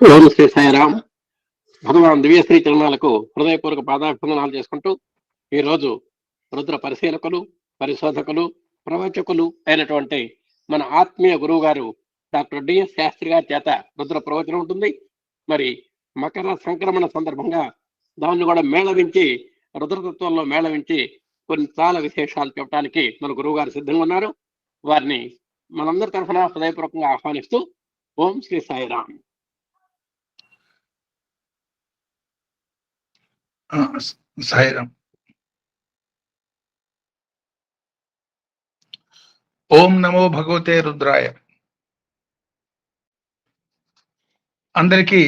ఓం శ్రీ సాయిరామ్. భగవాన్ దివ్యశ్రీ చరణాలకు హృదయపూర్వక పాదాభివందనాలు చేసుకుంటూ ఈరోజు రుద్ర పరిశీలకులు, పరిశోధకులు, ప్రవచకులు అయినటువంటి మన ఆత్మీయ గురువు గారు డాక్టర్ డిఎస్ శాస్త్రి గారి చేత రుద్ర ప్రవచనం ఉంటుంది. మరి మకర సంక్రమణ సందర్భంగా దాన్ని కూడా మేళవించి, రుద్రతత్వంలో మేళవించి కొన్ని చాలా విశేషాలు చెప్పడానికి మన గురువు గారు సిద్ధంగా ఉన్నారు. వారిని మనందరి తరఫున హృదయపూర్వకంగా ఆహ్వానిస్తూ ఓం శ్రీ సాయిరామ్. సాయిరామ్. ఓం నమో భగవతే రుద్రాయ. అందరికీ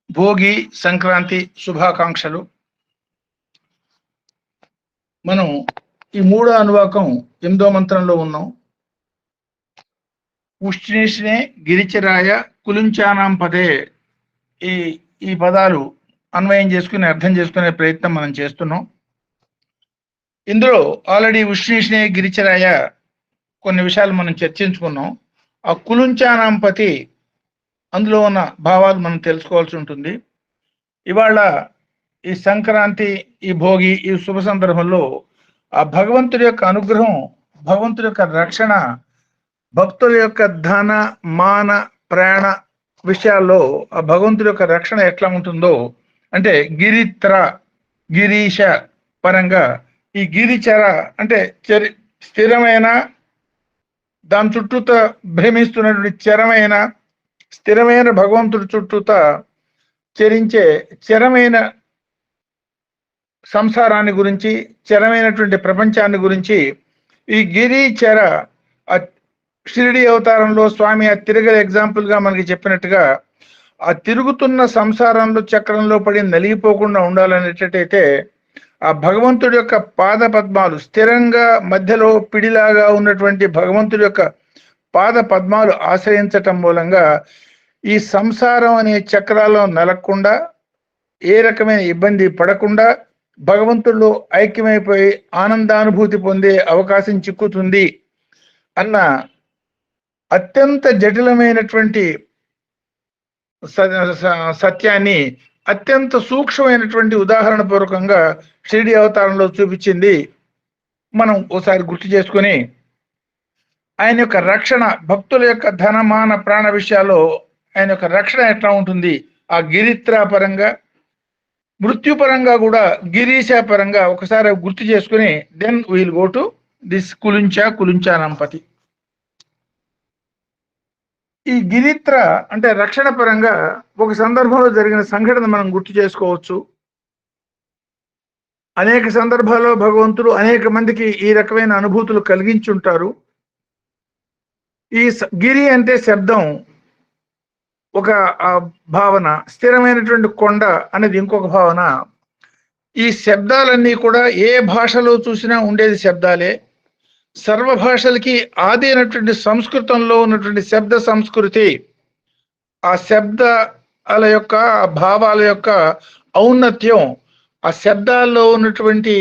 భోగి సంక్రాంతి శుభాకాంక్షలు. మనం ఈ మూడో అనువాకం 8వ మంత్రంలో ఉన్నాం. ఉష్ణేష్ణే గిరిచరాయ కులుంచానాం పదే. ఈ పదాలు అన్వయం చేసుకుని అర్థం చేసుకునే ప్రయత్నం మనం చేస్తున్నాం. ఇందులో ఆల్రెడీ ఉష్ణేష్ణే గిరిచరాయ కొన్ని విషయాలు మనం చర్చించుకున్నాం. ఆ కులుంచానాంపతి అందులో ఉన్న భావాలు మనం తెలుసుకోవాల్సి ఉంటుంది. ఇవాళ ఈ సంక్రాంతి, ఈ భోగి, ఈ శుభ సందర్భంలో ఆ భగవంతుడి యొక్క అనుగ్రహం, భగవంతుడి యొక్క రక్షణ, భక్తుల యొక్క ధన మాన ప్రాణ విషయాల్లో ఆ భగవంతుడి యొక్క రక్షణ ఎట్లా ఉంటుందో, అంటే గిరిత్ర గిరీశ పరంగా ఈ గిరిచర అంటే స్థిరమైన, దాని చుట్టూత భ్రమిస్తున్నటువంటి స్థిరమైన భగవంతుడి చుట్టూత చరించే చరమైన సంసారాన్ని గురించి, చరమైనటువంటి ప్రపంచాన్ని గురించి ఈ గిరిచర షిరిడి అవతారంలో స్వామి ఆ తిరగల ఎగ్జాంపుల్ గా మనకి చెప్పినట్టుగా ఆ తిరుగుతున్న సంసారంలో చక్రంలో పడి నలిగిపోకుండా ఉండాలనేటట్టయితే ఆ భగవంతుడి యొక్క పాద పద్మాలు స్థిరంగా మధ్యలో పిడిలాగా ఉన్నటువంటి భగవంతుడి యొక్క పాద పద్మాలు ఆశ్రయించటం మూలంగా ఈ సంసారం అనే చక్రాల్లో నలగకుండా, ఏ రకమైన ఇబ్బంది పడకుండా భగవంతుడిలో ఐక్యమైపోయి ఆనందానుభూతి పొందే అవకాశం చిక్కుతుంది అన్న అత్యంత జటిలమైనటువంటి సత్యాన్ని అత్యంత సూక్ష్మమైనటువంటి ఉదాహరణ పూర్వకంగా షిరిడి అవతారంలో చూపించింది. మనం ఓసారి గుర్తు చేసుకుని ఆయన యొక్క రక్షణ, భక్తుల యొక్క ధనమాన ప్రాణ విషయాల్లో ఆయన యొక్క రక్షణ ఎట్లా ఉంటుంది, ఆ గిరిత్ర పరంగా, మృత్యుపరంగా కూడా గిరీశ పరంగా ఒకసారి గుర్తు చేసుకుని then we'll go to this కులుంచానంపతి. ఈ గిరిత్ర అంటే రక్షణ పరంగా ఒక సందర్భంలో జరిగిన సంఘటన మనం గుర్తు చేసుకోవచ్చు. అనేక సందర్భాల్లో భగవంతుడు అనేక మందికి ఈ రకమైన అనుభూతులు కలిగించుంటారు. ఈ గిరి అంటే శబ్దం ఒక భావన, స్థిరమైనటువంటి కొండ అనేది ఇంకొక భావన. ఈ శబ్దాలన్నీ కూడా ఏ భాషలో చూసినా ఉండేది శబ్దాలే. సర్వ భాషలకి ఆది అయినటువంటి సంస్కృతంలో ఉన్నటువంటి శబ్ద సంస్కృతి, ఆ శబ్దాల యొక్క భావాల యొక్క ఔన్నత్యం, ఆ శబ్దాల్లో ఉన్నటువంటి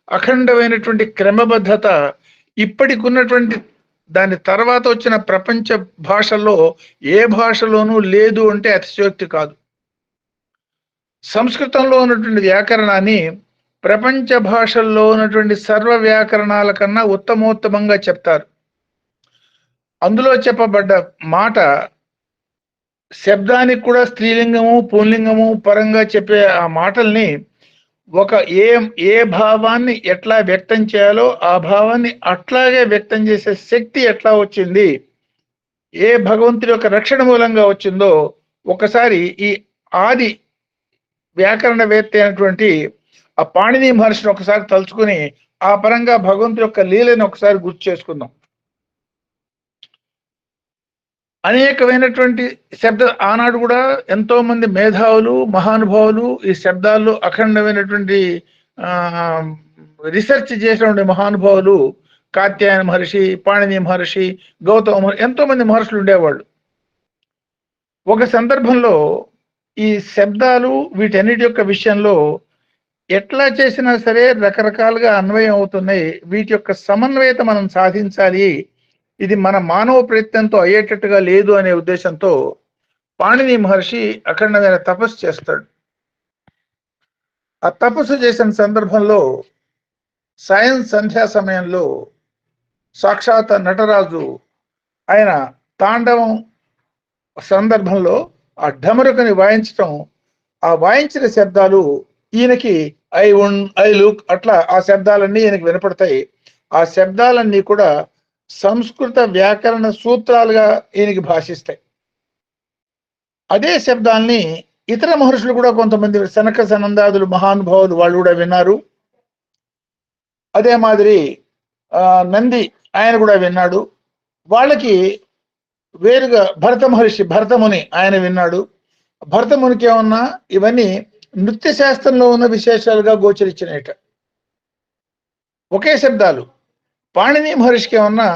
అఖండమైనటువంటి క్రమబద్ధత ఇప్పటికి ఉన్నటువంటి దాని తర్వాత వచ్చిన ప్రపంచ భాషల్లో ఏ భాషలోనూ లేదు అంటే అతిశయోక్తి కాదు. సంస్కృతంలో ఉన్నటువంటి వ్యాకరణాన్ని ప్రపంచ భాషల్లో ఉన్నటువంటి సర్వ వ్యాకరణాల కన్నా ఉత్తమోత్తమంగా చెప్తారు. అందులో చెప్పబడ్డ మాట శబ్దానికి కూడా స్త్రీలింగము పుంలింగము పరంగా చెప్పే ఆ మాటల్ని ఒక ఏ భావాన్ని ఎట్లా వ్యక్తం చేయాలో ఆ భావాన్ని అట్లాగే వ్యక్తం చేసే శక్తి ఎట్లా వచ్చింది, ఏ భగవంతుడి యొక్క రక్షణ మూలంగా వచ్చిందో ఒకసారి ఈ ఆది వ్యాకరణవేత్త అయినటువంటి ఆ పాణిని మహర్షిని ఒకసారి తలుచుకుని ఆ పరంగా భగవంతుడి యొక్క లీలను ఒకసారి గుర్తు చేసుకుందాం. అనేకమైనటువంటి ఆనాడు కూడా ఎంతో మంది మేధావులు, మహానుభావులు ఈ శబ్దాల్లో అఖండమైనటువంటి రీసెర్చ్ చేసినటువంటి మహానుభావులు, కాత్యాయన మహర్షి, పాణిని మహర్షి, గౌతమ మహర్షి, ఎంతో మంది మహర్షులు ఉండేవాళ్ళు. ఒక సందర్భంలో ఈ శబ్దాలు వీటన్నిటి యొక్క విషయంలో ఎట్లా చేసినా సరే రకరకాలుగా అన్వయం అవుతున్నాయి. వీటి యొక్క సమన్వయత మనం సాధించాలి, ఇది మన మానవ ప్రయత్నంతో అయ్యేటట్టుగా లేదు అనే ఉద్దేశంతో పాణిని మహర్షి అఖండమైన తపస్సు చేస్తాడు. ఆ తపస్సు చేసిన సందర్భంలో సంధ్యా సమయంలో సాక్షాత్ నటరాజు ఆయన తాండవం సందర్భంలో ఆ ఢమరుకని వాయించటం, ఆ వాయించిన శబ్దాలు ఈయనకి ఐ లుక్ అట్లా ఆ శబ్దాలన్నీ ఈయనకి వినపడతాయి. ఆ శబ్దాలన్నీ కూడా సంస్కృత వ్యాకరణ సూత్రాలుగా ఈయనకి భాషిస్తాయి. అదే శబ్దాల్ని ఇతర మహర్షులు కూడా కొంతమంది సనక సనందాదులు మహానుభావులు వాళ్ళు కూడా విన్నారు. అదే మాదిరి నంది ఆయన కూడా విన్నాడు. వాళ్ళకి వేరుగా భరతముని ఆయన విన్నాడు. భరతమునికి ఏమన్నా ఇవన్నీ నృత్య శాస్త్రంలో ఉన్న విశేషాలుగా గోచరించినట. ఒకే శబ్దాలు పాణిని మహర్షికి ఏమన్నా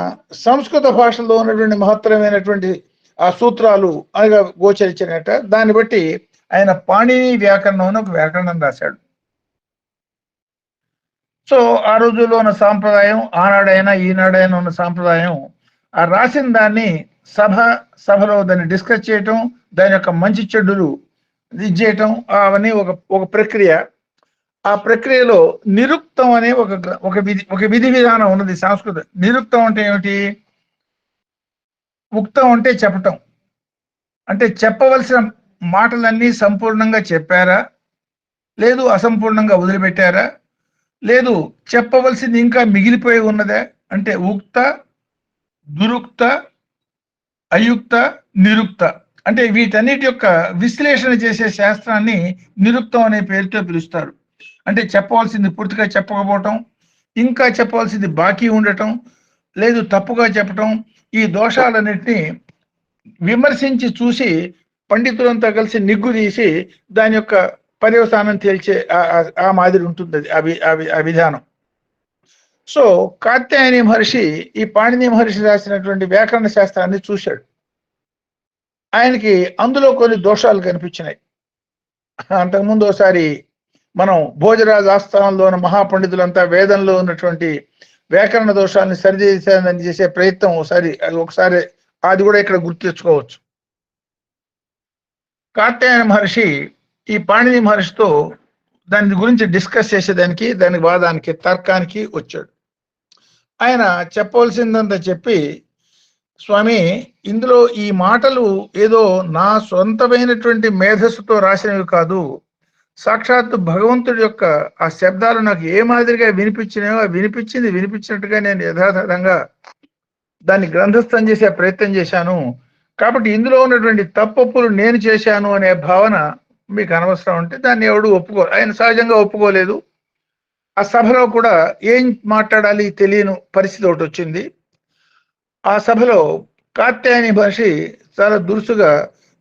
సంస్కృత భాషలో ఉన్నటువంటి మహత్తరమైనటువంటి ఆ సూత్రాలు అనగా గోచరించినట. దాన్ని బట్టి ఆయన పాణిని వ్యాకరణం అని ఒక వ్యాకరణం రాశాడు. సో ఆ రోజుల్లో ఉన్న సాంప్రదాయం, ఆనాడైనా ఈనాడైనా ఉన్న సాంప్రదాయం, ఆ రాసిన దాన్ని సభలో దాన్ని డిస్కస్ చేయటం, దాని యొక్క మంచి చెడులు ఇది చేయటం, అవన్నీ ఒక ప్రక్రియ. ఆ ప్రక్రియలో నిరుక్తం అనే ఒక విధి విధానం ఉన్నది సంస్కృత. నిరుక్తం అంటే ఏమిటి? ఉక్తం అంటే చెప్పటం, అంటే చెప్పవలసిన మాటలన్నీ సంపూర్ణంగా చెప్పారా, లేదు అసంపూర్ణంగా వదిలిపెట్టారా, లేదు చెప్పవలసింది ఇంకా మిగిలిపోయి ఉన్నదా అంటే ఉక్త, దురుక్త, అయుక్త, నిరుక్త అంటే వీటన్నిటి యొక్క విశ్లేషణ చేసే శాస్త్రాన్ని నిరుక్తం అనే పేరుతో పిలుస్తారు. అంటే చెప్పవలసింది పూర్తిగా చెప్పకపోవటం, ఇంకా చెప్పవలసింది బాకీ ఉండటం, లేదు తప్పుగా చెప్పటం, ఈ దోషాలన్నిటినీ విమర్శించి చూసి పండితులంతా కలిసి నిగ్గు తీసి దాని యొక్క పర్యవసానం తేల్చే ఆ మాదిరి ఉంటుంది ఆ విధానం. సో కాత్యాయని మహర్షి ఈ పాణిని మహర్షి రాసినటువంటి వ్యాకరణ శాస్త్రాన్ని చూశాడు. ఆయనకి అందులో కొన్ని దోషాలు కనిపించినాయి. అంతకుముందు ఒకసారి మనం భోజరాజు ఆస్థానంలో ఉన్న మహాపండితులంతా వేదంలో ఉన్నటువంటి వ్యాకరణ దోషాలను సరిచేసేదని చేసే ప్రయత్నం ఒకసారి అది కూడా ఇక్కడ గుర్తు తెచ్చుకోవచ్చు. కాత్యాయన మహర్షి ఈ పాణిని మహర్షితో దాని గురించి డిస్కస్ చేసేదానికి, దాని వాదానికి, తర్కానికి వచ్చాడు. ఆయన చెప్పవలసిందంతా చెప్పి, స్వామి ఇందులో ఈ మాటలు ఏదో నా సొంతమైనటువంటి మేధస్సుతో రాసినవి కాదు, సాక్షాత్తు భగవంతుడి యొక్క ఆ శబ్దాలు నాకు ఏ మాదిరిగా వినిపించినాయో వినిపించినట్టుగా నేను యథాతథంగా దాన్ని గ్రంథస్థం చేసే ప్రయత్నం చేశాను. కాబట్టి ఇందులో ఉన్నటువంటి తప్పొప్పులు నేను చేశాను అనే భావన మీకు అనవసరం అంటే దాన్ని ఎవడు ఆయన సహజంగా ఒప్పుకోలేదు. ఆ సభలో కూడా ఏం మాట్లాడాలి తెలియని పరిస్థితి ఒకటి వచ్చింది. ఆ సభలో కాత్యాయని మహర్షి చాలా దురుసుగా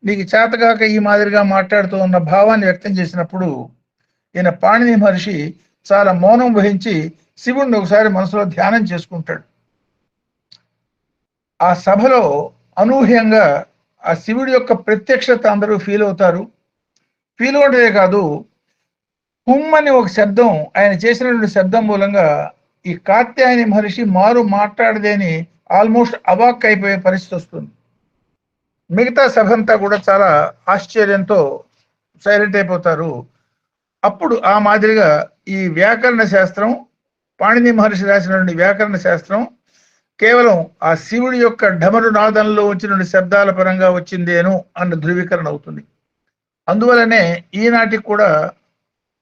నీకు చేతగాక ఈ మాదిరిగా మాట్లాడుతూ ఉన్న భావాన్ని వ్యక్తం చేసినప్పుడు ఈయన పాణిని మహర్షి చాలా మౌనం వహించి శివుణ్ణి ఒకసారి మనసులో ధ్యానం చేసుకుంటాడు. ఆ సభలో అనూహ్యంగా ఆ శివుడి యొక్క ప్రత్యక్షత అందరూ ఫీల్ అవుతారు. ఫీల్ అవడమే కాదు, హుమ్మని ఒక శబ్దం ఆయన చేసినటువంటి శబ్దం మూలంగా ఈ కాత్యాయని మహర్షి మాట్లాడదేని ఆల్మోస్ట్ అవాక్ అయిపోయే పరిస్థితి వస్తుంది. మిగతా సభ అంతా కూడా చాలా ఆశ్చర్యంతో సైలెంట్ అయిపోతారు. అప్పుడు ఆ మాదిరిగా ఈ వ్యాకరణ శాస్త్రం, పాణిని మహర్షి రాసినటువంటి వ్యాకరణ శాస్త్రం కేవలం ఆ శివుడి యొక్క ఢమరు నాదంలో వచ్చిన శబ్దాల పరంగా వచ్చిందేను అన్న ధృవీకరణ అవుతుంది. అందువలనే ఈనాటికి కూడా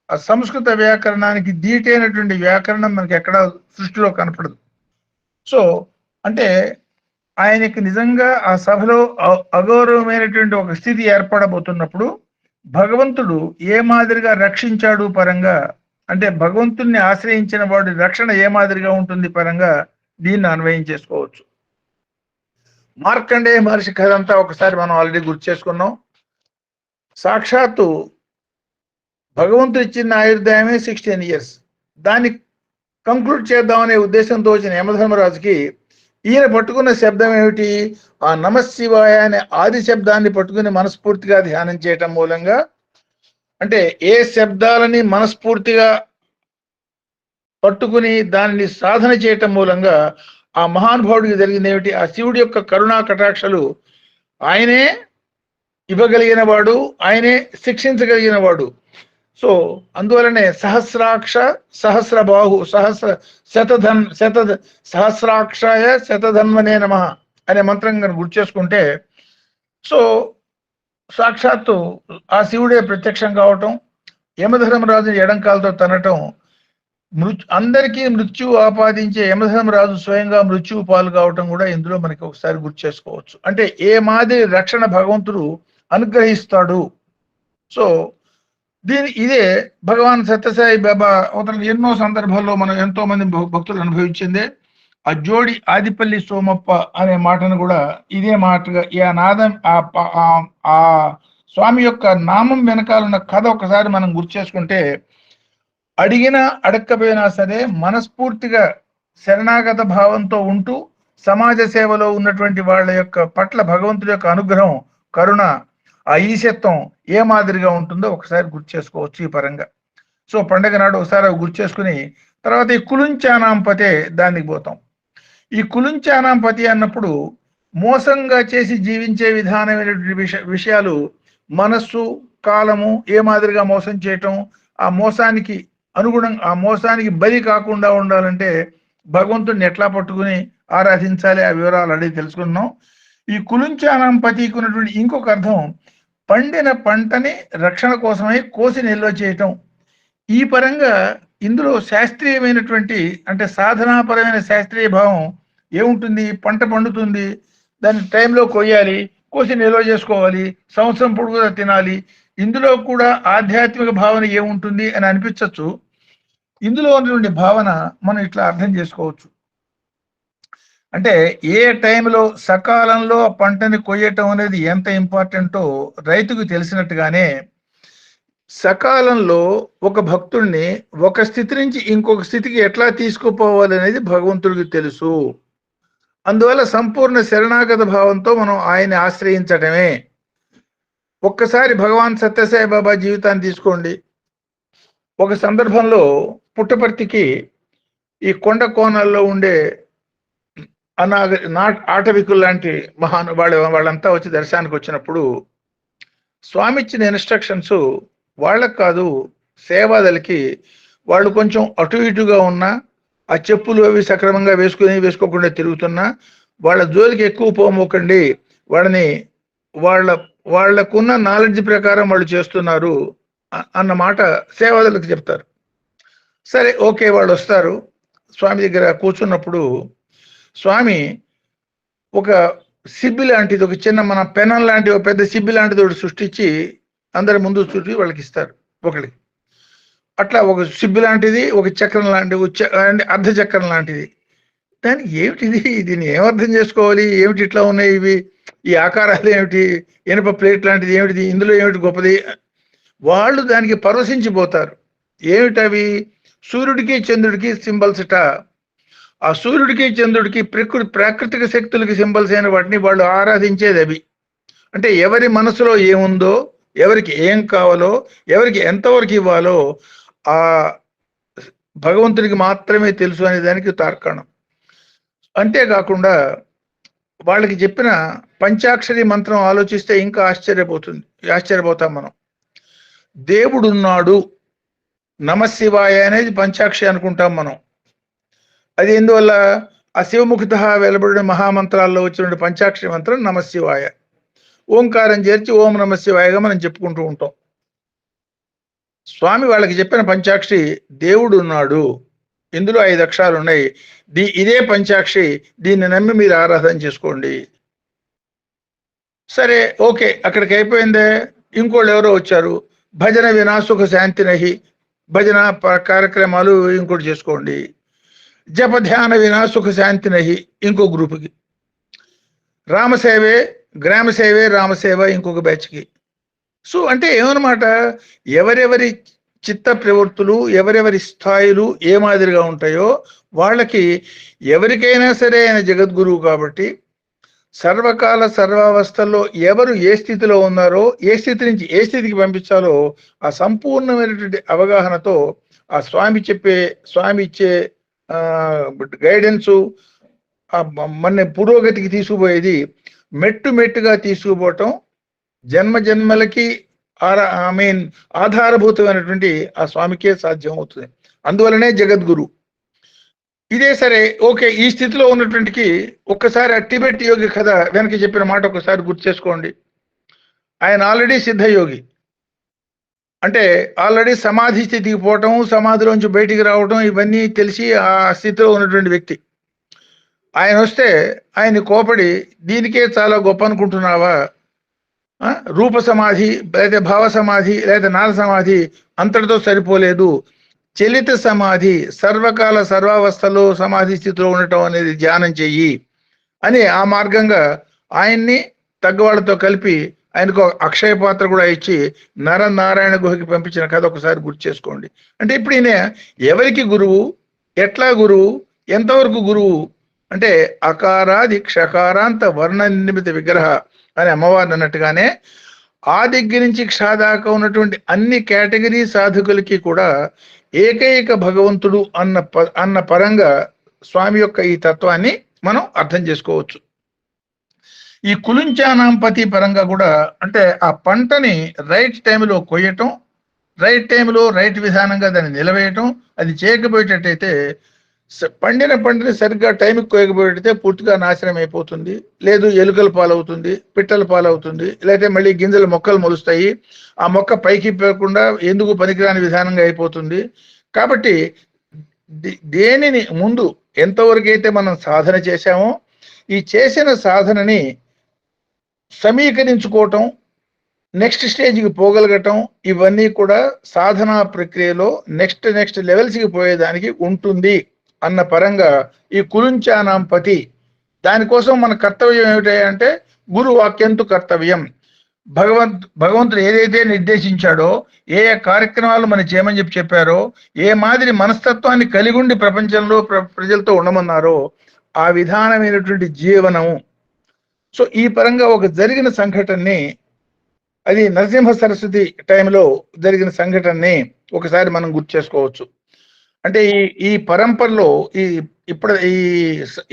ఆ సంస్కృత వ్యాకరణానికి దీటైనటువంటి వ్యాకరణం మనకి ఎక్కడ సృష్టిలో కనపడదు. సో అంటే ఆయనకి నిజంగా ఆ సభలో అగౌరవమైనటువంటి ఒక స్థితి ఏర్పడబోతున్నప్పుడు భగవంతుడు ఏ మాదిరిగా రక్షించాడు పరంగా, అంటే భగవంతుణ్ణి ఆశ్రయించిన వాడి రక్షణ ఏ మాదిరిగా ఉంటుంది పరంగా దీన్ని అన్వయం చేసుకోవచ్చు. మార్కండేయ మహర్షి కథ అంతా ఒకసారి మనం ఆల్రెడీ గుర్తు చేసుకున్నాం. సాక్షాత్తు భగవంతుడు ఇచ్చిన ఆయుర్దాయమే 16 years. దాన్ని కంక్లూడ్ చేద్దామనే ఉద్దేశంతో వచ్చిన యమధర్మరాజుకి ఈయన పట్టుకున్న శబ్దం ఏమిటి? ఆ నమశివాయ అనే ఆది శబ్దాన్ని పట్టుకుని మనస్ఫూర్తిగా ధ్యానం చేయటం మూలంగా, అంటే ఏ శబ్దాలని మనస్ఫూర్తిగా పట్టుకుని దానిని సాధన చేయటం మూలంగా ఆ మహానుభావుడికి జరిగింది ఏమిటి? ఆ శివుడి యొక్క కరుణా కటాక్షలు ఆయనే ఇవ్వగలిగిన వాడు, ఆయనే శిక్షించగలిగిన వాడు. సో అందువలనే సహస్రాక్ష సహస్రబాహు సహస్రాక్షాయ శతధన్వనే నమః అనే మంత్రం కనుక గుర్తు చేసుకుంటే, సో సాక్షాత్తు ఆ శివుడే ప్రత్యక్షం కావటం, యమధర్మరాజుని ఎడంకాలతో తనటం, అందరికీ మృత్యువు ఆపాదించే యమధర్మరాజు స్వయంగా మృత్యువు పాలు కావటం కూడా ఇందులో మనకి ఒకసారి గుర్తు చేసుకోవచ్చు. అంటే ఏ మాదిరి రక్షణ భగవంతుడు అనుగ్రహిస్తాడు. సో ఇదే భగవాన్ సత్యసాయి బాబా ఎన్నో సందర్భాల్లో మనం ఎంతో మంది భక్తులు అనుభవించిందే. ఆ జోడి ఆదిపల్లి సోమప్ప అనే మాటను కూడా ఇదే మాటగా ఈ నాదం ఆ స్వామి యొక్క నామం వెనకాలన్న కథ ఒకసారి మనం గుర్తు చేసుకుంటే, అడిగినా అడక్కపోయినా సరే మనస్ఫూర్తిగా శరణాగత భావంతో ఉంటూ సమాజ సేవలో ఉన్నటువంటి వాళ్ళ యొక్క పట్ల భగవంతుడి యొక్క అనుగ్రహం, కరుణ, ఆ ఈశత్వం ఏ మాదిరిగా ఉంటుందో ఒకసారి గుర్తు చేసుకోవచ్చు ఈ పరంగా. సో పండగ నాడు ఒకసారి అవి గుర్తు చేసుకుని తర్వాత ఈ కులుంచానాంపతే దానికి పోతాం. ఈ కులుంచానాంపతి అన్నప్పుడు మోసంగా చేసి జీవించే విధానమైనటువంటి విషయాలు, మనస్సు, కాలము ఏ మాదిరిగా మోసం చేయటం, ఆ మోసానికి ఆ మోసానికి బలి కాకుండా ఉండాలంటే భగవంతుడిని ఎట్లా పట్టుకుని ఆరాధించాలి, ఆ వివరాలు అడిగి తెలుసుకున్నాం. ఈ కులుంచానాంపతికి ఉన్నటువంటి ఇంకొక అర్థం, పండిన పంటని రక్షణ కోసమై కోసి నిల్వ చేయటం. ఈ పరంగా ఇందులో శాస్త్రీయమైనటువంటి అంటే సాధనాపరమైన శాస్త్రీయ భావం ఏముంటుంది? పంట పండుతుంది, దాన్ని టైంలో కొయ్యాలి, కోసి నిల్వ చేసుకోవాలి, సంవత్సరం పొడుగుగా తినాలి. ఇందులో కూడా ఆధ్యాత్మిక భావన ఏముంటుంది అని అనిపించవచ్చు. ఇందులో ఉన్నటువంటి భావన మనం ఇట్లా అర్థం చేసుకోవచ్చు. అంటే ఏ టైంలో సకాలంలో పంటని కొయ్యటం అనేది ఎంత ఇంపార్టెంటో రైతుకు తెలిసినట్టుగానే సకాలంలో ఒక భక్తుడిని ఒక స్థితి నుంచి ఇంకొక స్థితికి ఎట్లా తీసుకుపోవాలనేది భగవంతుడికి తెలుసు. అందువల్ల సంపూర్ణ శరణాగత భావంతో మనం ఆయన్ని ఆశ్రయించటమే. ఒక్కసారి భగవాన్ సత్యసాయి బాబా జీవితాన్ని తీసుకోండి. ఒక సందర్భంలో పుట్టపర్తికి ఈ కొండ కోణాల్లో ఉండే ఆటవికులు లాంటి వాళ్ళంతా వచ్చి దర్శనానికి వచ్చినప్పుడు స్వామి ఇచ్చిన ఇన్స్ట్రక్షన్స్ వాళ్ళకు కాదు, సేవాదలకి, వాళ్ళు కొంచెం అటు ఇటుగా ఉన్నా, ఆ చెప్పులు అవి సక్రమంగా వేసుకోకుండా తిరుగుతున్నా వాళ్ళ జోలికి ఎక్కువ పోమోకండి, వాళ్ళకున్న నాలెడ్జ్ ప్రకారం వాళ్ళు చేస్తున్నారు అన్నమాట సేవాదలకు చెప్తారు. సరే, ఓకే, వాళ్ళు వస్తారు. స్వామి దగ్గర కూర్చున్నప్పుడు స్వామి ఒక సిబ్బి లాంటిది, ఒక చిన్న మన పెనం లాంటి ఒక పెద్ద సిబ్బి లాంటిది ఒకటి సృష్టించి అందరి ముందు చుట్టి వాళ్ళకి ఇస్తారు. ఒకరికి అట్లా ఒక సిబ్బి లాంటిది, ఒక చక్రం లాంటిది, అర్ధ చక్రం లాంటిది. దానికి ఏమిటిది, దీన్ని ఏమర్థం చేసుకోవాలి, ఏమిటి ఇట్లా ఉన్నాయి ఇవి, ఈ ఆకారాలు ఏమిటి, ఇనుప ప్లేట్ లాంటిది ఏమిటిది, ఇందులో ఏమిటి గొప్పది? వాళ్ళు దానికి పరవశించిపోతారు. ఏమిటవి? సూర్యుడికి చంద్రుడికి సింబల్స్ ఇట. ఆ సూర్యుడికి చంద్రుడికి ప్రాకృతిక శక్తులకి సింబల్స్ అయిన వాటిని వాళ్ళు ఆరాధించేది అవి. అంటే ఎవరి మనసులో ఏముందో, ఎవరికి ఏం కావాలో, ఎవరికి ఎంతవరకు ఇవ్వాలో ఆ భగవంతుడికి మాత్రమే తెలుసు అనే దానికి తార్కాణం. అంతేకాకుండా వాళ్ళకి చెప్పిన పంచాక్షరి మంత్రం ఆలోచిస్తే ఇంకా ఆశ్చర్యపోతాం మనం. దేవుడున్నాడు, నమశివాయ అనేది పంచాక్షరి అనుకుంటాం మనం. అది ఎందువల్ల? ఆ శివముఖిత వెలువడిన మహామంత్రాల్లో వచ్చిన పంచాక్షరి మంత్రం నమశివాయ. ఓంకారం చేర్చి ఓం నమశివాయగా మనం చెప్పుకుంటూ ఉంటాం. స్వామి వాళ్ళకి చెప్పిన పంచాక్షరి దేవుడు ఉన్నాడు, ఇందులో 5 అక్షరాలు ఉన్నాయి, ఇదే పంచాక్షరి, దీన్ని నమ్మి మీరు ఆరాధన చేసుకోండి. సరే, ఓకే, అక్కడికి అయిపోయిందే. ఇంకోళ్ళు ఎవరో వచ్చారు, భజన వినా సుఖ శాంతి నహి, భజన కార్యక్రమాలు ఇంకోటి చేసుకోండి. జప ధ్యాన వినా సుఖ శాంతి నహి ఇంకో గ్రూప్కి. రామసేవే గ్రామ సేవే రామసేవ ఇంకొక బ్యాచ్కి. సో అంటే ఏమన్నమాట, ఎవరెవరి చిత్త ప్రవృత్తులు, ఎవరెవరి స్థాయిలు ఏ మాదిరిగా ఉంటాయో వాళ్ళకి, ఎవరికైనా సరే ఆయన జగద్గురువు కాబట్టి సర్వకాల సర్వావస్థల్లో ఎవరు ఏ స్థితిలో ఉన్నారో, ఏ స్థితి నుంచి ఏ స్థితికి పంపించాలో ఆ సంపూర్ణమైనటువంటి అవగాహనతో ఆ స్వామి ఇచ్చే గైడెన్సు మన పురోగతికి తీసుకుపోయేది, మెట్టుగా తీసుకుపోవటం జన్మ జన్మలకి ఆధారభూతమైనటువంటి ఆ స్వామికే సాధ్యం అవుతుంది. అందువలనే జగద్గురు. ఇదే సరే, ఓకే, ఈ స్థితిలో ఉన్నటువంటికి ఒక్కసారి ఆ టిబెట్ యోగి కథ వెనక్కి చెప్పిన మాట ఒకసారి గుర్తు చేసుకోండి. ఆయన ఆల్రెడీ సిద్ధయోగి, అంటే ఆల్రెడీ సమాధి స్థితికి పోవటం, సమాధిలోంచి బయటికి రావడం, ఇవన్నీ తెలిసి ఆ స్థితిలో ఉన్నటువంటి వ్యక్తి. ఆయన వస్తే ఆయన కోపడి, దీనికే చాలా గొప్ప అనుకుంటున్నావా, రూప సమాధి లేదా భావ సమాధి లేదా నాద సమాధి అంతటితో సరిపోలేదు, చలిత సమాధి, సర్వకాల సర్వావస్థలో సమాధి స్థితిలో ఉండటం అనేది ధ్యానం చెయ్యి అని ఆ మార్గంగా ఆయన్ని తగ్గవాళ్ళతో కలిపి ఆయనకు అక్షయ పాత్ర కూడా ఇచ్చి నరనారాయణ గుహకి పంపించిన కథ ఒకసారి గుర్తు చేసుకోండి. అంటే ఇప్పుడు ఈయన ఎవరికి గురువు, ఎట్లా గురువు, ఎంతవరకు గురువు అంటే అకారాది క్షకారాంత వర్ణ నిర్మిత విగ్రహ అని అమ్మవారిని అన్నట్టుగానే ఆ దగ్గర నుంచి క్ష దాకా ఉన్నటువంటి అన్ని కేటగిరీ సాధకులకి కూడా ఏకైక భగవంతుడు అన్న పరంగా స్వామి యొక్క ఈ తత్వాన్ని మనం అర్థం చేసుకోవచ్చు. ఈ కులుంచానాంపతి పరంగా కూడా, అంటే ఆ పంటని రైట్ టైంలో కొయ్యటం, రైట్ టైంలో రైట్ విధానంగా దాన్ని నిలవేయటం, అది చేయకపోయేటట్టయితే పంటని సరిగ్గా టైంకి కోయకపోయేటైతే పూర్తిగా నాశనం అయిపోతుంది, లేదు ఎలుకల పాలవుతుంది, పిట్టల పాలవుతుంది, లేకపోతే మళ్ళీ గింజలు మొక్కలు మొలుస్తాయి, ఆ మొక్క పైకి పెరగకుండా ఎందుకు పనికిరాని విధానంగా అయిపోతుంది. కాబట్టి దేనిని ముందు ఎంతవరకు అయితే మనం సాధన చేశామో, ఈ చేసిన సాధనని సమీకరించుకోవటం, నెక్స్ట్ స్టేజ్కి పోగలగటం, ఇవన్నీ కూడా సాధనా ప్రక్రియలో నెక్స్ట్ లెవెల్స్కి పోయేదానికి ఉంటుంది అన్న పరంగా ఈ కులుంచానాంపతి. దానికోసం మన కర్తవ్యం ఏమిటంటే గురు వాక్యంతు కర్తవ్యం. భగవంతుడు ఏదైతే నిర్దేశించాడో, ఏ కార్యక్రమాలు మనం చేయమని చెప్పారో, ఏ మాదిరి మనస్తత్వాన్ని కలిగి ఉండి ప్రపంచంలో ప్రజలతో ఉండమన్నారో ఆ విధానమైనటువంటి జీవనము. సో ఈ పరంగా ఒక జరిగిన సంఘటనని, అది నరసింహ సరస్వతి టైంలో జరిగిన సంఘటనని ఒకసారి మనం గుర్తు చేసుకోవచ్చు. అంటే ఈ పరంపరలో ఇప్పుడు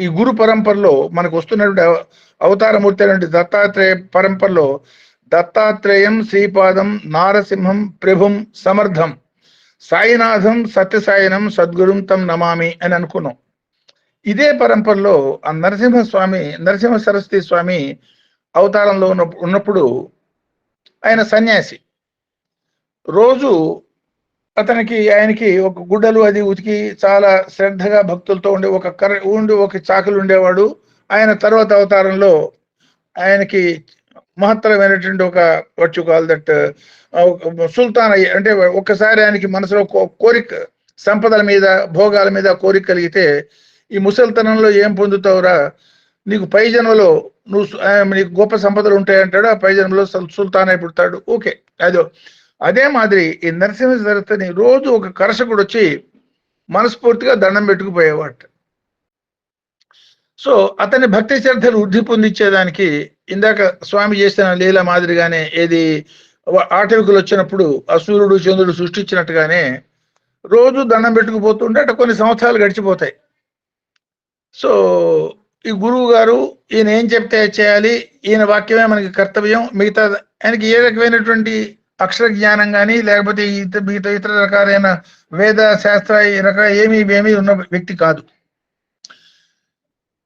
ఈ గురు పరంపరలో మనకు వస్తున్నటువంటి అవతారమూర్తి అయినటువంటి దత్తాత్రేయ పరంపరలో దత్తాత్రేయం శ్రీపాదం నారసింహం ప్రభుం సమర్థం సాయినాథం సత్యసాయనం సద్గురుం తం నమామి అని అనుకున్నాం. ఇదే పరంపరలో ఆ నరసింహ సరస్వతి స్వామి అవతారంలో ఉన్నప్పుడు ఆయన సన్యాసి. రోజు ఆయనకి ఒక గుడ్డలు అది ఉతికి చాలా శ్రద్ధగా భక్తులతో ఒక చాకలు ఉండేవాడు. ఆయన తర్వాత అవతారంలో ఆయనకి మహత్తరమైనటువంటి ఒక వాట్ యు కాల్ దట్ సుల్తాన్ అంటే ఒక్కసారి ఆయనకి మనసులో కోరిక, సంపదల మీద భోగాల మీద కోరిక కలిగితే, ఈ ముసలితనంలో ఏం పొందుతావురా, నీకు పై జన్మలో నీకు గొప్ప సంపదలు ఉంటాయంటాడు. ఆ పై జన్మలో సుల్తాన్ అయి పుడతాడు. ఓకే, అదే మాదిరి ఈ నరసింహ సరస్వతిని రోజు ఒక కర్షకుడు వచ్చి మనస్ఫూర్తిగా దండం పెట్టుకుపోయేవాడు. సో అతని భక్తి శ్రద్ధలు వృద్ధి పొందించేదానికి ఇందాక స్వామి చేసిన లీల మాదిరిగానే, ఏది ఆటవికులు వచ్చినప్పుడు ఆ సూర్యుడు చంద్రుడు సృష్టించినట్టుగానే రోజు దండం పెట్టుకుపోతుంటే అటు కొన్ని సంవత్సరాలు గడిచిపోతాయి. సో ఈ గురువు గారు ఈయన ఏం చెప్తే చేయాలి, ఈయన వాక్యమే మనకి కర్తవ్యం, మిగతా ఆయనకి ఏ రకమైనటువంటి అక్షర జ్ఞానం కానీ లేకపోతే మిగతా ఇతర రకాలైన వేద శాస్త్ర ఏమీ ఉన్న వ్యక్తి కాదు.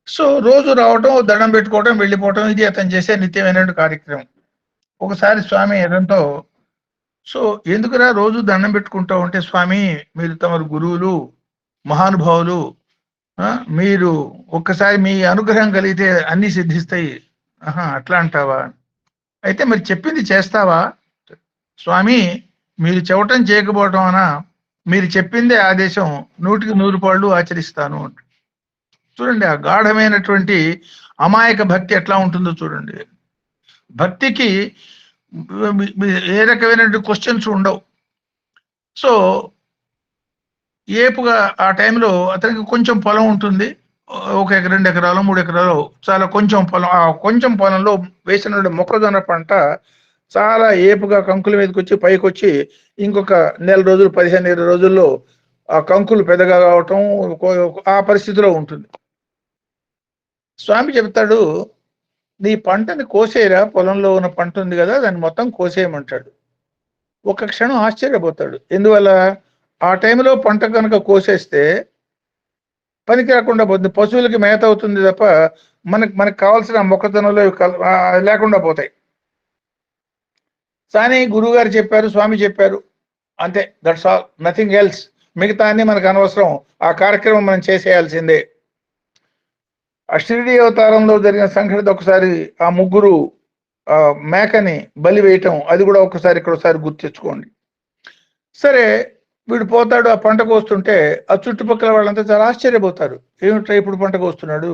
సో రోజు రావటం, దండం పెట్టుకోవటం, వెళ్ళిపోవటం, ఇది అతను చేసే నిత్యమైన కార్యక్రమం. ఒకసారి స్వామి ఎదంతో, సో ఎందుకురా రోజు దండం పెట్టుకుంటావు అంటే, స్వామి మీరు తమరు గురువులు, మహానుభావులు, మీరు ఒక్కసారి మీ అనుగ్రహం కలిగితే అన్ని సిద్ధిస్తాయి. అట్లా అంటావా, అయితే మరి చెప్పింది చేస్తావా? స్వామి మీరు చెప్పటం చేయకపోవటం అనా, మీరు చెప్పిందే ఆదేశం, 100కి 100 పాళ్ళు ఆచరిస్తాను. చూడండి ఆ గాఢమైనటువంటి అమాయక భక్తి ఎట్లా ఉంటుందో చూడండి. భక్తికి ఏ రకమైనటువంటి క్వశ్చన్స్ ఉండవు. సో ఏపుగా ఆ టైంలో అతనికి కొంచెం పొలం ఉంటుంది, 1 ఎకరా 2 ఎకరాలు 3 ఎకరాలు, చాలా కొంచెం పొలం. ఆ కొంచెం పొలంలో వేసిన మొక్కజొన్న పంట చాలా ఏపుగా కంకుల మీదకి వచ్చి పైకి వచ్చి ఇంకొక 1 నెల రోజులు 15 రోజుల్లో ఆ కంకులు పెద్దగా కావటం ఆ పరిస్థితిలో ఉంటుంది. స్వామి చెప్తాడు, నీ పంటని కోసేయరా, పొలంలో ఉన్న పంట ఉంది కదా దాన్ని మొత్తం కోసేయమంటాడు. ఒక క్షణం ఆశ్చర్యపోతాడు. ఎందువల్ల? ఆ టైంలో పంట కనుక కోసేస్తే పనికి రాకుండా పోతుంది, పశువులకి మేత అవుతుంది తప్ప మనకు కావాల్సిన మొక్కతనంలో లేకుండా పోతాయి. కానీ గురువు గారు చెప్పారు, స్వామి చెప్పారు, అంతే, దట్స్ ఆల్, నథింగ్ ఎల్స్. మిగతా అన్ని మనకు అనవసరం, ఆ కార్యక్రమం మనం చేసేయాల్సిందే. ఆ షిరిడి అవతారంలో జరిగిన సంఘటన ఒకసారి ఆ ముగ్గురు మేకని బలి వేయటం, అది కూడా ఒకసారి గుర్తు తెచ్చుకోండి. సరే, వీడు పోతాడు, ఆ పంట కోస్తుంటే ఆ చుట్టుపక్కల వాళ్ళంతా చాలా ఆశ్చర్యపోతారు. ఏమిట్రా ఇప్పుడు పంట కోస్తున్నాడు,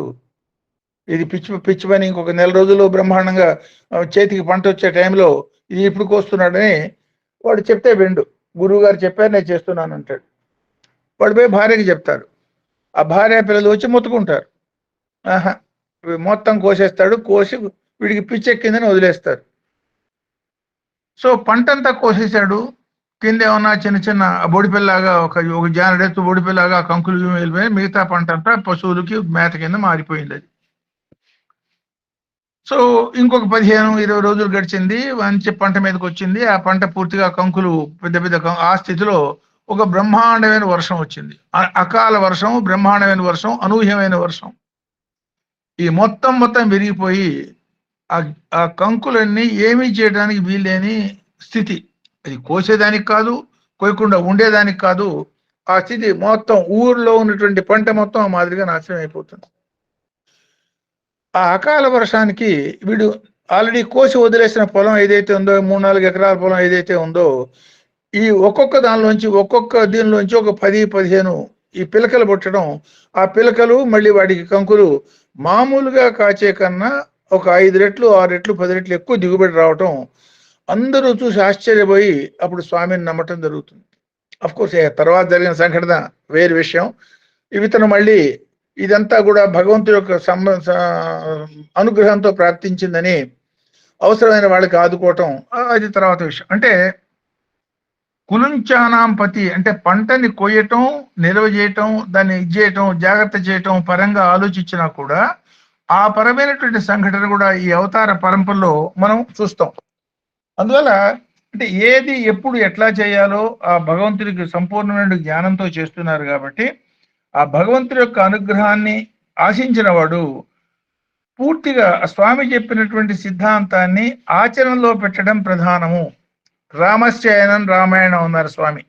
ఇది పిచ్చి పని, ఇంకొక నెల రోజుల్లో బ్రహ్మాండంగా చేతికి పంట వచ్చే టైంలో ఇది ఇప్పుడు కోస్తున్నాడని వాడు చెప్తే విండు. గురువు గారు చెప్పారు, నేను చేస్తున్నాను అంటాడు. వాడు పోయి భార్యకి చెప్తారు. ఆ భార్య పిల్లలు వచ్చి మొత్తుకుంటారు. ఆహా, మొత్తం కోసేస్తాడు, కోసి వీడికి పిచ్చెక్కిందని వదిలేస్తారు. సో పంటంతా కోసేశాడు, కింద ఏమన్నా చిన్న చిన్న బొడిపిల్లాగా ఒక జానడెత్తు బొడిపిల్లాగా కంకులు వెళ్ళిపోయి, మిగతా పంట అంతా పశువులకి మేత కింద మారిపోయింది అది. సో ఇంకొక 15-20 రోజులు గడిచింది, మంచి పంట మీదకి వచ్చింది. ఆ పంట పూర్తిగా కంకులు పెద్ద పెద్ద ఆ స్థితిలో ఒక బ్రహ్మాండమైన వర్షం వచ్చింది. అకాల వర్షం, బ్రహ్మాండమైన వర్షం, అనూహ్యమైన వర్షం. ఈ మొత్తం విరిగిపోయి ఆ కంకులన్నీ ఏమీ చేయడానికి వీల్లేని స్థితి. అది కోసేదానికి కాదు, కోయకుండా ఉండేదానికి కాదు. ఆ స్థితి మొత్తం ఊర్లో ఉన్నటువంటి పంట మొత్తం ఆ మాదిరిగా నాశనం అయిపోతుంది. ఆ అకాల వర్షానికి వీడు ఆల్రెడీ కోసి వదిలేసిన పొలం ఏదైతే ఉందో, 3-4 ఎకరాల పొలం ఏదైతే ఉందో, ఈ ఒక్కొక్క దానిలోంచి దీనిలోంచి ఒక 10-15 ఈ పిలకలు పుట్టడం, ఆ పిలకలు మళ్ళీ వాడికి కంకులు మామూలుగా కాచే కన్నా ఒక 5 రెట్లు, 6 రెట్లు, 10 రెట్లు ఎక్కువ దిగుబడి రావటం అందరూ చూసి ఆశ్చర్యపోయి అప్పుడు స్వామిని నమ్మటం జరుగుతుంది. అఫ్కోర్స్ తర్వాత జరిగిన సంఘటన వేరు విషయం. ఇతను మళ్ళీ ఇదంతా కూడా భగవంతుడి యొక్క అనుగ్రహంతో ప్రాప్తించిందని అవసరమైన వాళ్ళకి ఆదుకోవటం అది తర్వాత విషయం. అంటే కులుంచానాం పతి అంటే పంటని కొయ్యటం, నిల్వ చేయటం, దాన్ని చేయటం, జాగ్రత్త చేయటం పరంగా ఆలోచించినా కూడా ఆ పరమైనటువంటి సంఘటన కూడా ఈ అవతార పరంపరలో మనం చూస్తాం. అందువల్ల అంటే ఏది ఎప్పుడు ఎట్లా చేయాలో ఆ భగవంతుడికి సంపూర్ణమైన జ్ఞానంతో చేస్తున్నారు కాబట్టి ఆ భగవంతుడి యొక్క అనుగ్రహాన్ని ఆశించిన వాడు పూర్తిగా స్వామి చెప్పినటువంటి సిద్ధాంతాన్ని ఆచరణలో పెట్టడం ప్రధానము. రామశ్చయనం రామాయణం అన్నారు స్వామి.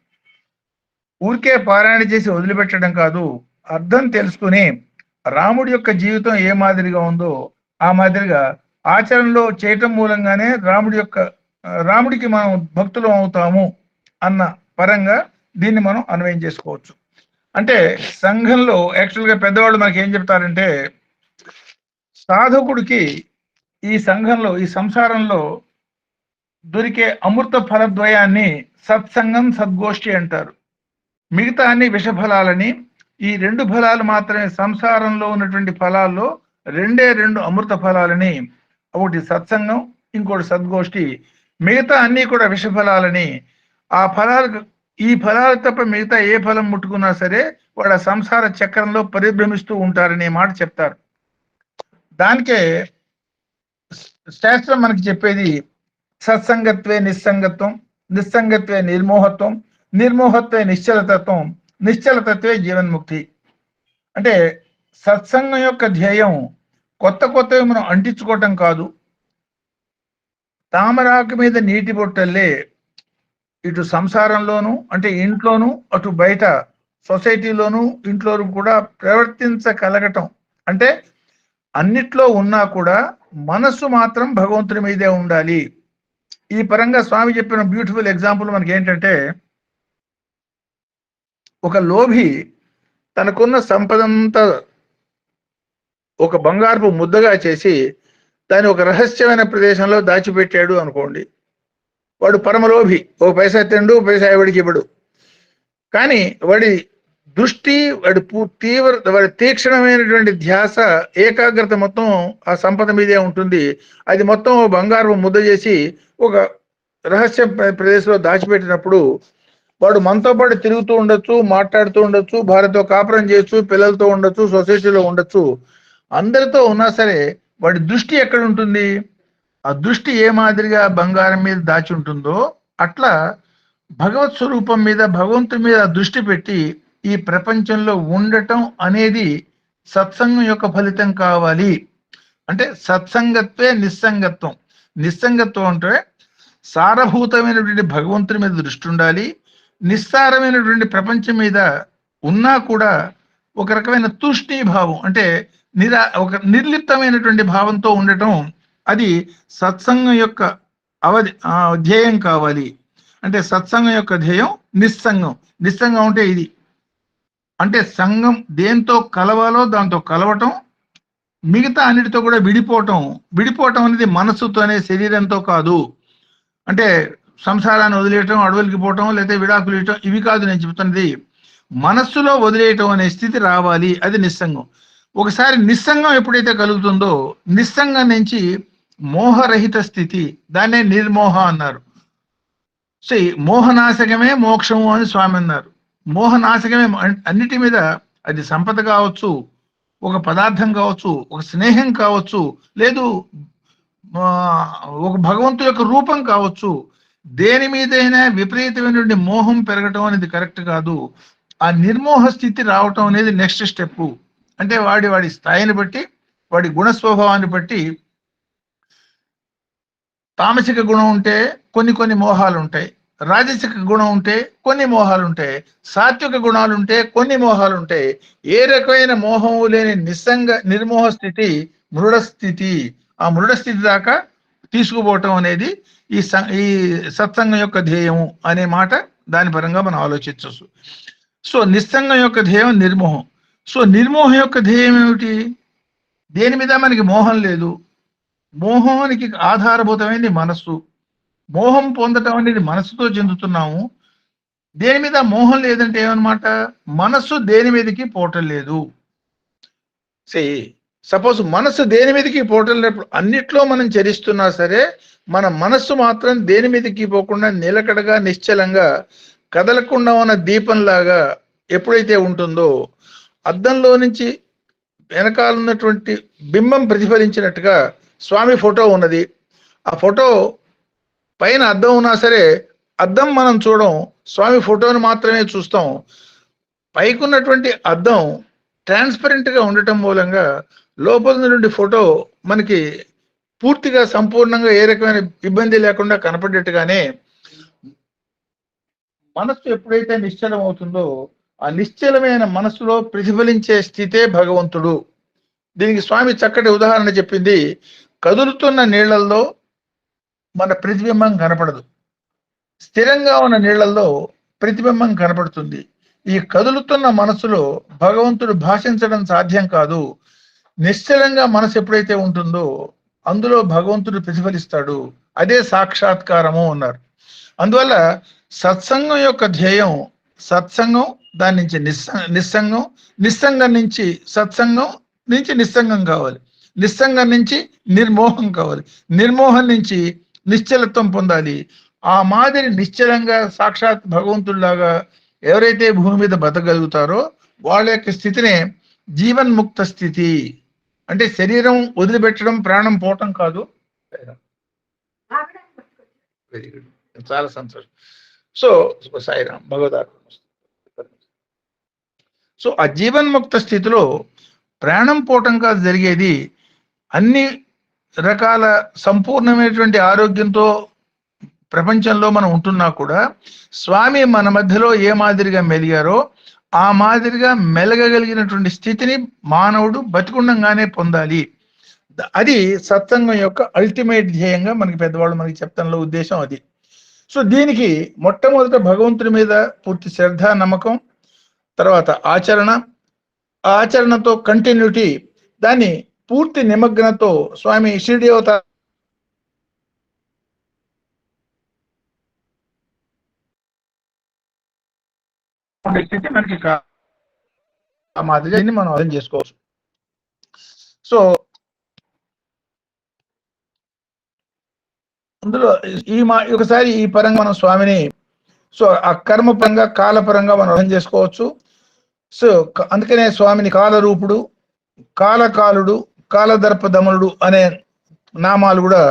ఊరికే పారాయణ చేసి వదిలిపెట్టడం కాదు, అర్థం తెలుసుకుని రాముడి యొక్క జీవితం ఏ మాదిరిగా ఉందో ఆ మాదిరిగా ఆచరణలో చేయటం మూలంగానే రాముడికి మనం భక్తులం అవుతాము అన్న పరంగా దీన్ని మనం అన్వయం చేసుకోవచ్చు. అంటే సంఘంలో యాక్చువల్గా పెద్దవాళ్ళు మనకి ఏం చెప్తారంటే, సాధకుడికి ఈ సంఘంలో, ఈ సంసారంలో దొరికే అమృత ఫలద్వయాన్ని సత్సంగం, సద్గోష్ఠి అంటారు. మిగతా అన్ని విషఫలాలని, ఈ 2 ఫలాలు మాత్రమే సంసారంలో ఉన్నటువంటి ఫలాల్లో 2 అమృత ఫలాలని, ఒకటి సత్సంగం, ఇంకోటి సద్గోష్ఠి. మిగతా అన్ని కూడా విషఫలాలని. ఈ ఫలాలు తప్ప మిగతా ఏ ఫలం ముట్టుకున్నా సరే వాళ్ళ సంసార చక్రంలో పరిభ్రమిస్తూ ఉంటారనే మాట చెప్తారు. దానికే శాస్త్రం మనకి చెప్పేది సత్సంగత్వే నిస్సంగత్వం, నిస్సంగత్వే నిర్మోహత్వం, నిర్మోహత్వే నిశ్చలతత్వం, నిశ్చలతత్వే జీవన్ముక్తి. అంటే సత్సంగం యొక్క ధ్యేయం కొత్తవి మనం అంటించుకోవటం కాదు. తామరాకు మీద నీటి బొట్టల్లే ఇటు సంసారంలోను అంటే ఇంట్లోను, అటు బయట సొసైటీలోను, ఇంట్లోనూ కూడా ప్రవర్తించగలగటం. అంటే అన్నిట్లో ఉన్నా కూడా మనస్సు మాత్రం భగవంతుని మీదే ఉండాలి. ఈ పరంగా స్వామి చెప్పిన బ్యూటిఫుల్ ఎగ్జాంపుల్ మనకి ఏంటంటే, ఒక లోభి తనకున్న సంపదంతా ఒక బంగారపు ముద్దగా చేసి దాన్ని ఒక రహస్యమైన ప్రదేశంలో దాచిపెట్టాడు అనుకోండి. వాడు పరమలోభి, ఓ పైసా తిండు, పైసా ఎవడికి ఇవ్వడు. కానీ వాడి దృష్టి, వాడి తీక్షణమైనటువంటి ధ్యాస, ఏకాగ్రత మొత్తం ఆ సంపద మీదే ఉంటుంది. అది మొత్తం బంగారు ముద్ద చేసి ఒక రహస్య ప్రదేశంలో దాచిపెట్టినప్పుడు వాడు మనతో పాటు తిరుగుతూ ఉండొచ్చు, మాట్లాడుతూ ఉండొచ్చు, భార్యతో కాపురం చేయొచ్చు, పిల్లలతో ఉండొచ్చు, సొసైటీలో ఉండొచ్చు, అందరితో ఉన్నా సరే వాడి దృష్టి ఎక్కడ ఉంటుంది? ఆ దృష్టి ఏ మాదిరిగా బంగారం మీద దాచి ఉంటుందో అట్లా భగవత్ స్వరూపం మీద, భగవంతుడి మీద దృష్టి పెట్టి ఈ ప్రపంచంలో ఉండటం అనేది సత్సంగం యొక్క ఫలితం కావాలి. అంటే సత్సంగత్వే నిస్సంగత్వం. నిస్సంగత్వం అంటే సారభూతమైనటువంటి భగవంతుడి మీద దృష్టి ఉండాలి. నిస్సారమైనటువంటి ప్రపంచం మీద ఉన్నా కూడా ఒక రకమైన తూష్ణీభావం, అంటే ఒక నిర్లిప్తమైనటువంటి భావంతో ఉండటం, అది సత్సంగం యొక్క ధ్యేయం కావాలి. అంటే సత్సంగం యొక్క ధ్యేయం నిస్సంగం. నిస్సంగం అంటే ఇది, అంటే సంఘం దేంతో కలవాలో దాంతో కలవటం, మిగతా అన్నిటితో కూడా విడిపోవటం అనేది మనస్సుతోనే, శరీరంతో కాదు. అంటే సంసారాన్ని వదిలేయటం, అడవులకి పోవటం, లేకపోతే విడాకులు ఇవ్వటం, ఇవి కాదు నేను చెబుతున్నది. మనస్సులో వదిలేయటం అనే స్థితి రావాలి, అది నిస్సంగం. ఒకసారి నిస్సంగం ఎప్పుడైతే కలుగుతుందో, నిస్సంగం నుంచి మోహరహిత స్థితి, దాన్నే నిర్మోహ అన్నారు. సో మోహనాశకమే మోక్షము అని స్వామి అన్నారు. మోహనాశకమే అన్నిటి మీద, అది సంపద కావచ్చు, ఒక పదార్థం కావచ్చు, ఒక స్నేహం కావచ్చు, లేదు ఒక భగవంతుడి యొక్క రూపం కావచ్చు, దేని మీదైనా విపరీతమైనటువంటి మోహం పెరగటం అనేది కరెక్ట్ కాదు. ఆ నిర్మోహ స్థితి రావటం అనేది నెక్స్ట్ స్టెప్. అంటే వాడి స్థాయిని బట్టి, వాడి గుణ స్వభావాన్ని బట్టి, తామసిక గుణం ఉంటే కొన్ని మోహాలు ఉంటాయి, రాజసిక గుణం ఉంటే కొన్ని మోహాలు ఉంటాయి, సాత్విక గుణాలు ఉంటే కొన్ని మోహాలు ఉంటాయి. ఏ రకమైన మోహము లేని నిర్మోహ స్థితి మృడ స్థితి. ఆ మృడ స్థితి దాకా తీసుకుపోవటం అనేది ఈ సత్సంగం యొక్క ధ్యేయము అనే మాట, దాని పరంగా మనం ఆలోచించవచ్చు. సో నిస్సంగం యొక్క ధ్యేయం నిర్మోహం. సో నిర్మోహం యొక్క ధ్యేయం ఏమిటి? దేని మీద మనకి మోహం లేదు. మోహానికి ఆధారభూతమైనది మనస్సు. మోహం పొందటం అనేది మనస్సుతో చెందుతున్నాము. దేని మీద మోహం లేదంటే ఏమన్నమాట? మనస్సు దేని మీదకి పోవటం లేదు. సపోజ్ మనస్సు దేని మీదకి పోవటం లేనప్పుడు, అన్నిట్లో మనం చరిస్తున్నా సరే, మన మనస్సు మాత్రం దేని మీదకి పోకుండా నిలకడగా, నిశ్చలంగా, కదలకుండా ఉన్న దీపంలాగా ఎప్పుడైతే ఉంటుందో, అద్దంలో నుంచి వెనకాల ఉన్నటువంటి బింబం ప్రతిఫలించినట్టుగా స్వామి ఫోటో ఉన్నది. ఆ ఫోటో పైన అద్దం ఉన్నా సరే, అద్దం మనం చూడం, స్వామి ఫోటోని మాత్రమే చూస్తాం. పైకున్నటువంటి అద్దం ట్రాన్స్పరెంట్ గా ఉండటం మూలంగా లోపల నుండి ఫోటో మనకి పూర్తిగా, సంపూర్ణంగా, ఏ రకమైన ఇబ్బంది లేకుండా కనపడేట్టుగానే, మనస్సు ఎప్పుడైతే నిశ్చలం అవుతుందో, ఆ నిశ్చలమైన మనస్సులో ప్రతిఫలించే స్థితే భగవంతుడు. దీనికి స్వామి చక్కటి ఉదాహరణ చెప్పింది. కదులుతున్న నీళ్లలో మన ప్రతిబింబం కనపడదు, స్థిరంగా ఉన్న నీళ్లలో ప్రతిబింబం కనపడుతుంది. ఈ కదులుతున్న మనసులో భగవంతుడు భాషించడం సాధ్యం కాదు. నిశ్చలంగా మనసు ఎప్పుడైతే ఉంటుందో అందులో భగవంతుడు ప్రతిఫలిస్తాడు. అదే సాక్షాత్కారము అన్నారు. అందువల్ల సత్సంగం యొక్క ధ్యేయం సత్సంగం, దాని నుంచి నిస్సంగం, నిస్సంగం నుంచి సత్సంగం, నుంచి నిస్సంగం కావాలి, నిస్సంగం నుంచి నిర్మోహం కావాలి, నిర్మోహం నుంచి నిశ్చలత్వం పొందాలి. ఆ మాదిరి నిశ్చలంగా సాక్షాత్ భగవంతుడిలాగా ఎవరైతే భూమి మీద బతకగలుగుతారో వాళ్ళ యొక్క స్థితినే జీవన్ముక్త స్థితి. అంటే శరీరం వదిలిపెట్టడం, ప్రాణం పోవటం కాదు. వెరీ గుడ్, చాలా సంతోషం. సో సాయిరాం, భగవదారు. సో ఆ జీవన్ముక్త స్థితిలో ప్రాణం పోవటం కాదు జరిగేది. అన్ని రకాల సంపూర్ణమైనటువంటి ఆరోగ్యంతో ప్రపంచంలో మనం ఉంటున్నా కూడా స్వామి మన మధ్యలో ఏ మాదిరిగా మెలిగారో ఆ మాదిరిగా మెలగగలిగినటువంటి స్థితిని మానవుడు బతికుండంగానే పొందాలి. అది సత్సంగం యొక్క అల్టిమేట్ ధ్యేయంగా మనకి పెద్దవాళ్ళు మనకి చెప్తానులో ఉద్దేశం అది. సో దీనికి మొట్టమొదట భగవంతుడి మీద పూర్తి శ్రద్ధ, నమ్మకం, తర్వాత ఆచరణ, ఆచరణతో కంటిన్యూటీ, దాన్ని పూర్తి నిమగ్నతో స్వామి షిరిడి అవతార స్థితి మనకి ఆ మాదిరిని మనం అర్థం చేసుకోవచ్చు. సో అందులో ఒకసారి ఈ పరంగా మనం స్వామిని, సో ఆ కర్మ పరంగా, కాల పరంగా మనం అర్థం చేసుకోవచ్చు. సో అందుకనే స్వామిని కాలరూపుడు, కాలకాలుడు, కాలదర్పదమనుడు అనే నామాలు కూడా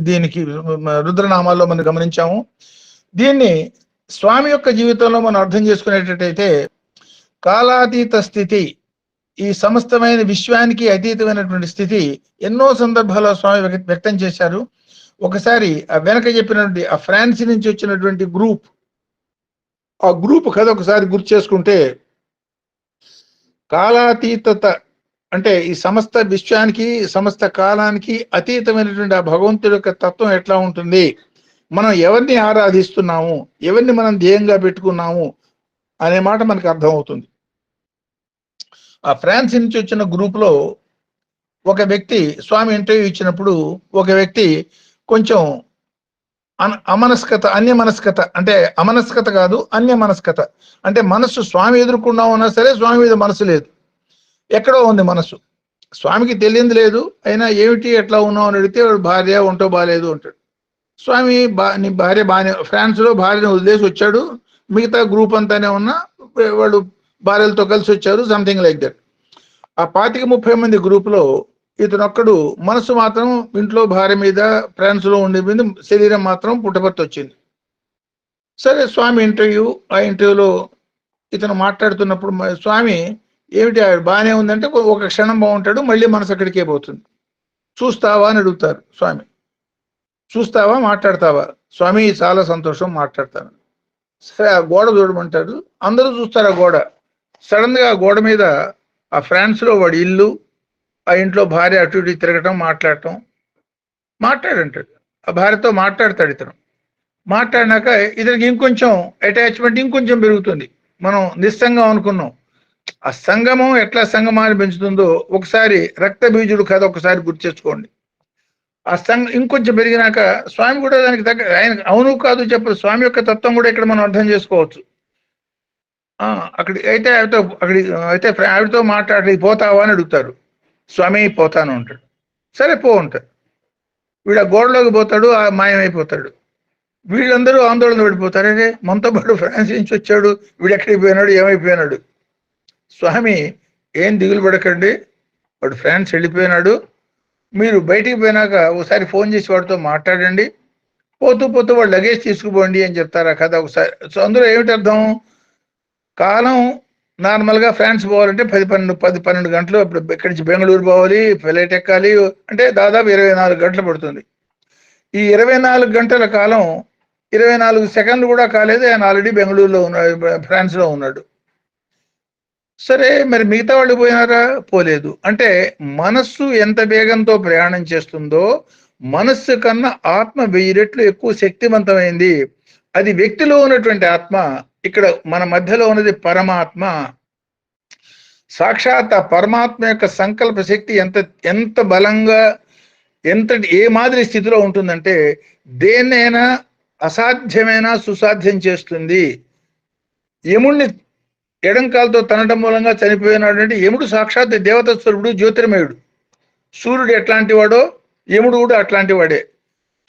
దీనికి రుద్రనామాల్లో మనం గమనించాము. దీన్ని స్వామి యొక్క జీవితంలో మనం అర్థం చేసుకునేటట్టయితే కాలాతీత స్థితి, ఈ సమస్తమైన విశ్వానికి అతీతమైనటువంటి స్థితి ఎన్నో సందర్భాల్లో స్వామి వ్యక్తం చేశారు. ఒకసారి ఆ వెనక చెప్పినటువంటి ఆ ఫ్రాన్స్ నుంచి వచ్చినటువంటి ఆ గ్రూప్ కథ ఒకసారి గుర్తు చేసుకుంటే, కాలాతీతత అంటే ఈ సమస్త విశ్వానికి సమస్త కాలానికి అతీతమైనటువంటి ఆ భగవంతుడి యొక్క తత్వం ఎట్లా ఉంటుంది, మనం ఎవరిని ఆరాధిస్తున్నాము, ఎవరిని మనం ధ్యేయంగా పెట్టుకున్నాము అనే మాట మనకు అర్థమవుతుంది. ఆ ఫ్రాన్స్ నుంచి వచ్చిన గ్రూప్ లో ఒక వ్యక్తి స్వామి ఇంటర్వ్యూ ఇచ్చినప్పుడు ఒక వ్యక్తి కొంచెం అన్యమనస్కత అంటే అమనస్కత కాదు, అన్యమనస్కత అంటే మనస్సు స్వామి ఎదుర్కొన్నాం అన్నా సరే స్వామి మీద మనసు లేదు, ఎక్కడో ఉంది మనసు, స్వామికి తెలియంది లేదు. అయినా ఏమిటి ఎట్లా ఉన్నావు అని అడిగితే వాడు భార్య ఒంటో బాగాలేదు అంటాడు. స్వామి నీ భార్య బాగానే, ఫ్రాన్స్ లో భార్యను వదిలేసి వచ్చాడు, మిగతా గ్రూప్ అంతానే ఉన్నా వాళ్ళు భార్యలతో కలిసి వచ్చారు, సంథింగ్ లైక్ దట్. ఆ 25-30 మంది గ్రూప్ లో ఇతనొక్కడు మనసు మాత్రం ఇంట్లో భార్య మీద, ఫ్రాన్స్ లో ఉండే మీద, శరీరం మాత్రం పుట్టపర్తి వచ్చింది. సరే స్వామి ఆ ఇంటర్వ్యూలో ఇతను మాట్లాడుతున్నప్పుడు స్వామి ఏమిటి బాగానే ఉందంటే ఒక క్షణం బాగుంటాడు, మళ్ళీ మనసు అక్కడికే పోతుంది. చూస్తావా అని అడుగుతారు స్వామి. చూస్తావా, మాట్లాడతావా? స్వామి చాలా సంతోషం, మాట్లాడతాను. సరే ఆ గోడ చూడమంటారు, అందరూ చూస్తారు ఆ గోడ. సడన్ గా ఆ గోడ మీద ఆ ఫ్రాన్స్ లో వాడి ఇల్లు, ఆ ఇంట్లో భార్య అటు ఇటు తిరగటం, మాట్లాడంటాడు. ఆ భార్యతో మాట్లాడతాడు ఇతను. మాట్లాడినాక ఇతనికి ఇంకొంచెం అటాచ్మెంట్ ఇంకొంచెం పెరుగుతుంది. మనం నిస్సంగం అనుకున్నాం, ఆ సంగమం ఎట్లా సంగమాన్ని పెంచుతుందో ఒకసారి రక్త బీజుడు కథ ఒకసారి గుర్తు తెచ్చుకోండి. ఆ ఇంకొంచెం పెరిగినాక స్వామి కూడా దానికి ఆయన అవును కాదు చెప్పరు, స్వామి యొక్క తత్వం కూడా ఇక్కడ మనం అర్థం చేసుకోవచ్చు. ఆవిడతో మాట్లాడి పోతావా అని అడుగుతారు. స్వామి పోతాను అంటాడు. సరే పో అంటాడు. వీడు ఆ గోడలోకి పోతాడు, ఆ మాయమైపోతాడు. వీళ్ళందరూ ఆందోళన పడిపోతారు, అదే మనతో పాటు ఫ్రాన్స్ నుంచి వచ్చాడు, వీడు ఎక్కడికి పోయినాడు, ఏమైపోయినాడు. స్వామి ఏం దిగులు పడకండి, వాడు ఫ్రాన్స్ వెళ్ళిపోయినాడు, మీరు బయటికి పోయినాక ఒకసారి ఫోన్ చేసి వాడితో మాట్లాడండి, పోతూ వాడు లగేజ్ తీసుకుపోండి అని చెప్తారు ఆ కథ ఒకసారి. సో అందులో ఏమిటి అర్థం, కాలం నార్మల్గా ఫ్రాన్స్ పోవాలంటే 10-12 గంటలు, ఇప్పుడు ఇక్కడి నుంచి బెంగళూరు పోవాలి, ఫ్లైట్ ఎక్కాలి అంటే దాదాపు 24 గంటలు పడుతుంది. ఈ 24 గంటల కాలం 24 సెకండ్లు కూడా కాలేదు, ఆయన ఆల్రెడీ బెంగళూరులో ఉన్నాడు, ఫ్రాన్స్ లో ఉన్నాడు. సరే మరి మిగతా వాళ్ళు పోయినారా? పోలేదు. అంటే మనస్సు ఎంత వేగంతో ప్రయాణం చేస్తుందో మనస్సు కన్నా ఆత్మ 1000 రెట్లు ఎక్కువ శక్తివంతమైంది. అది వ్యక్తిలో ఉన్నటువంటి ఆత్మ, ఇక్కడ మన మధ్యలో ఉన్నది పరమాత్మ. సాక్షాత్ ఆ పరమాత్మ యొక్క సంకల్ప శక్తి ఎంత బలంగా, ఏ మాదిరి స్థితిలో ఉంటుందంటే దేన్నైనా అసాధ్యమైన సుసాధ్యం చేస్తుంది. యముణ్ణి ఎడంకాలతో తనడం మూలంగా చనిపోయినాడు అంటే యముడు సాక్షాత్ దేవత స్వరూపుడు, జ్యోతిర్మయుడు. సూర్యుడు ఎట్లాంటి వాడో యముడు కూడా అట్లాంటి వాడే.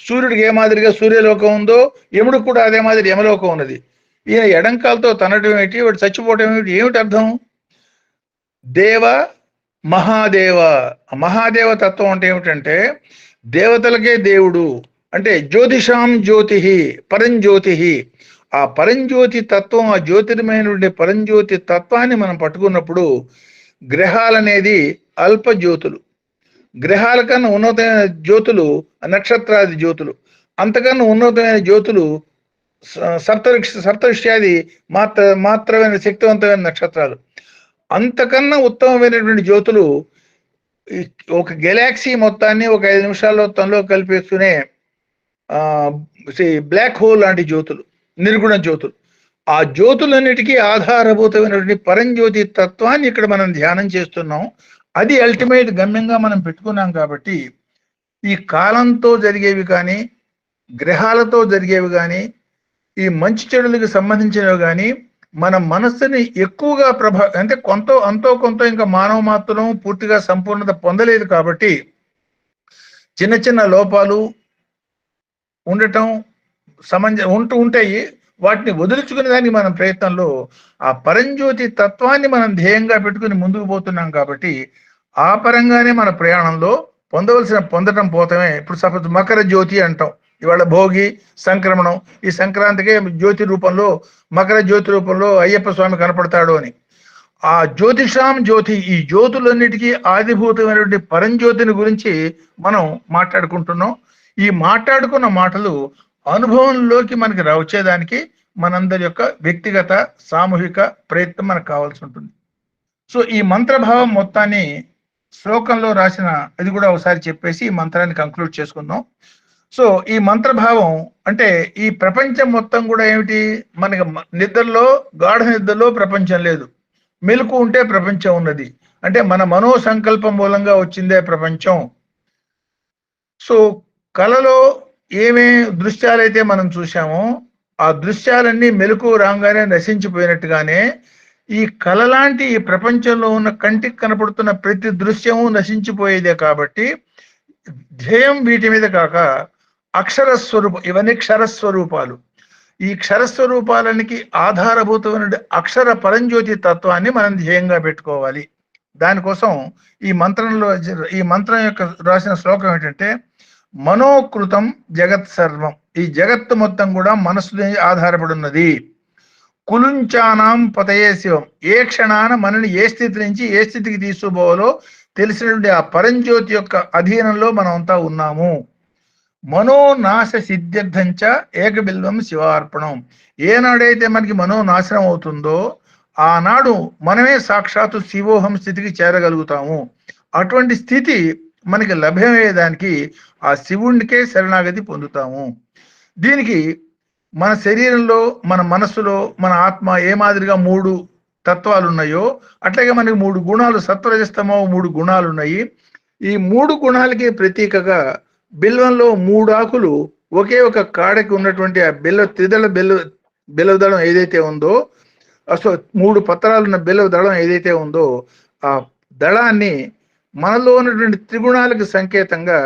సూర్యుడికి ఏ మాదిరిగా సూర్యలోకం ఉందో యముడికి కూడా అదే మాదిరి యమలోకం ఉన్నది. ఈయన ఎడంకాలతో తనడం ఏమిటి, వాడు చచ్చిపోవటం ఏమిటి అర్థం? దేవ మహాదేవ. మహాదేవ తత్వం అంటే ఏమిటంటే దేవతలకే దేవుడు అంటే జ్యోతిషాం జ్యోతి పరంజ్యోతి. ఆ పరంజ్యోతి తత్వం, ఆ జ్యోతిర్మయమైనటువంటి పరంజ్యోతి తత్వాన్ని మనం పట్టుకున్నప్పుడు గ్రహాలనేది అల్ప జ్యోతులు, గ్రహాల కన్నా ఉన్నతమైన జ్యోతులు నక్షత్రాది జ్యోతులు, అంతకన్నా ఉన్నతమైన జ్యోతులు సప్తఋష్యాది మాత్రమైన శక్తివంతమైన నక్షత్రాలు, అంతకన్నా ఉత్తమమైనటువంటి జ్యోతులు ఒక గెలాక్సీ మొత్తాన్ని ఒక 5 నిమిషాల్లో తనలో కలిపేస్తూనే బ్లాక్ హోల్ లాంటి జ్యోతులు, నిర్గుణ జ్యోతులు. ఆ జ్యోతులన్నిటికీ ఆధారభూతమైనటువంటి పరంజ్యోతి తత్వాన్ని ఇక్కడ మనం ధ్యానం చేస్తున్నాం. అది అల్టిమేట్ గమ్యంగా మనం పెట్టుకున్నాం. కాబట్టి ఈ కాలంతో జరిగేవి కానీ, గ్రహాలతో జరిగేవి కానీ, ఈ మంచి చెడులకు సంబంధించినవి కానీ మన మనస్సుని ఎక్కువగా అంటే అంతో కొంత ఇంకా మానవ మాత్రం పూర్తిగా సంపూర్ణత పొందలేదు. కాబట్టి చిన్న చిన్న లోపాలు ఉండటం ఉంటాయి. వాటిని వదిలించుకునే దానికి మనం ప్రయత్నంలో ఆ పరంజ్యోతి తత్వాన్ని మనం ధ్యేయంగా పెట్టుకుని ముందుకు పోతున్నాం. కాబట్టి ఆ పరంగానే మన ప్రయాణంలో పొందటం పోతమే. ఇప్పుడు సపోజ్ మకర జ్యోతి అంటాం, ఇవాళ భోగి సంక్రమణం, ఈ సంక్రాంతికే జ్యోతి రూపంలో, మకర జ్యోతి రూపంలో అయ్యప్ప స్వామి కనపడతాడు అని. ఆ జ్యోతిషాం జ్యోతి, ఈ జ్యోతులన్నిటికీ ఆదిభూతమైనటువంటి పరంజ్యోతిని గురించి మనం మాట్లాడుకుంటున్నాం. ఈ మాట్లాడుకున్న మాటలు అనుభవంలోకి మనకి వచ్చేదానికి మనందరి యొక్క వ్యక్తిగత సామూహిక ప్రయత్నం మనకు కావాల్సి ఉంటుంది. సో ఈ మంత్రభావం మొత్తాన్ని శ్లోకంలో రాసిన అది కూడా ఒకసారి చెప్పేసి ఈ మంత్రాన్ని కంక్లూడ్ చేసుకుందాం. సో ఈ మంత్రభావం అంటే ఈ ప్రపంచం మొత్తం కూడా ఏమిటి, మనకి నిద్రలో, గాఢ నిద్రలో ప్రపంచం లేదు, మెలకు ఉంటే ప్రపంచం ఉన్నది. అంటే మన మనో సంకల్పం మూలంగా వచ్చిందే ప్రపంచం. సో కళలో ఏమే దృశ్యాలైతే మనం చూసామో ఆ దృశ్యాలన్నీ మెలకు రాగానే నశించిపోయినట్టుగానే ఈ కళ లాంటి ఈ ప్రపంచంలో ఉన్న కంటికి కనపడుతున్న ప్రతి దృశ్యము నశించిపోయేదే. కాబట్టి ధ్యేయం వీటి మీద కాక అక్షర స్వరూపం, ఇవన్నీ క్షరస్వరూపాలు. ఈ క్షరస్వరూపాలనికి ఆధారభూతమైన అక్షర పరంజ్యోతి తత్వాన్ని మనం ధ్యేయంగా పెట్టుకోవాలి. దానికోసం ఈ మంత్రం యొక్క రాసిన శ్లోకం ఏంటంటే, మనోకృతం జగత్ సర్వం, ఈ జగత్తు మొత్తం కూడా మనసు ఆధారపడి ఉన్నది. కులుంచానాం పతయే శివం, ఏ క్షణాన మనని ఏ స్థితి నుంచి ఏ స్థితికి తీసుకుపోవాలో తెలిసినటువంటి ఆ పరంజ్యోతి యొక్క అధీనంలో మనం అంతా ఉన్నాము. మనోనాశ సిద్ధ్యర్థంచ ఏకబిల్వం శివార్పణం, ఏనాడైతే మనకి మనోనాశనం అవుతుందో ఆనాడు మనమే సాక్షాత్తు శివోహం స్థితికి చేరగలుగుతాము. అటువంటి స్థితి మనకి లభ్యమయ్యేదానికి ఆ శివునికే శరణాగతి పొందుతాము. దీనికి మన శరీరంలో, మన మనస్సులో, మన ఆత్మ ఏ మాదిరిగా 3 తత్వాలు ఉన్నాయో అట్లాగే మనకి 3 గుణాలు, సత్వరజస్తమో 3 గుణాలు ఉన్నాయి. ఈ 3 గుణాలకి ప్రతీకగా బిల్వంలో 3 ఆకులు ఒకే ఒక కాడకి ఉన్నటువంటి ఆ బిల్వ దళం ఏదైతే ఉందో, అసలు 3 పత్రాలు ఉన్న బిల్వ దళం ఏదైతే ఉందో ఆ దళాన్ని మనలో ఉన్నటువంటి త్రిగుణాలకు సంకేతంగా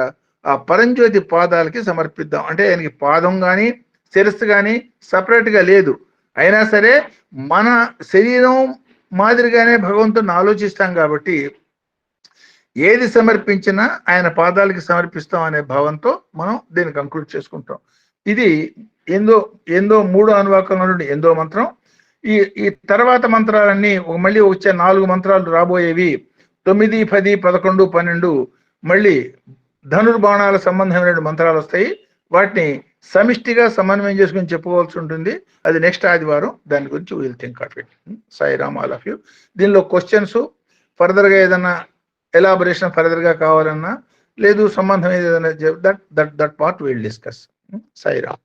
ఆ పరంజ్యోతి పాదాలకి సమర్పిద్దాం. అంటే ఆయనకి పాదం కానీ శిరస్సు కానీ సపరేట్గా లేదు, అయినా సరే మన శరీరం మాదిరిగానే భగవంతుని ఆలోచిస్తాం కాబట్టి ఏది సమర్పించినా ఆయన పాదాలకి సమర్పిస్తాం అనే భావంతో మనం దీన్ని కంక్లూడ్ చేసుకుంటాం. ఇది ఎందో 3 అనువాకంలో ఎందో మంత్రం. ఈ తర్వాత మంత్రాలన్నీ మళ్ళీ వచ్చే 4 మంత్రాలు రాబోయేవి 9, 10, 11, 12 మళ్ళీ ధనుర్బాణాల సంబంధమైన మంత్రాలు వస్తాయి. వాటిని సమిష్టిగా సమన్వయం చేసుకుని చెప్పుకోవాల్సి ఉంటుంది. అది నెక్స్ట్ ఆదివారం దాని గురించి will think of it. Sairam all of you. దీనిలో క్వశ్చన్స్ ఫర్దర్గా ఏదైనా ఎలాబరేషన్ ఫర్దర్గా కావాలన్నా లేదు, సంబంధం ఏదైనా that part will discuss. Sairam.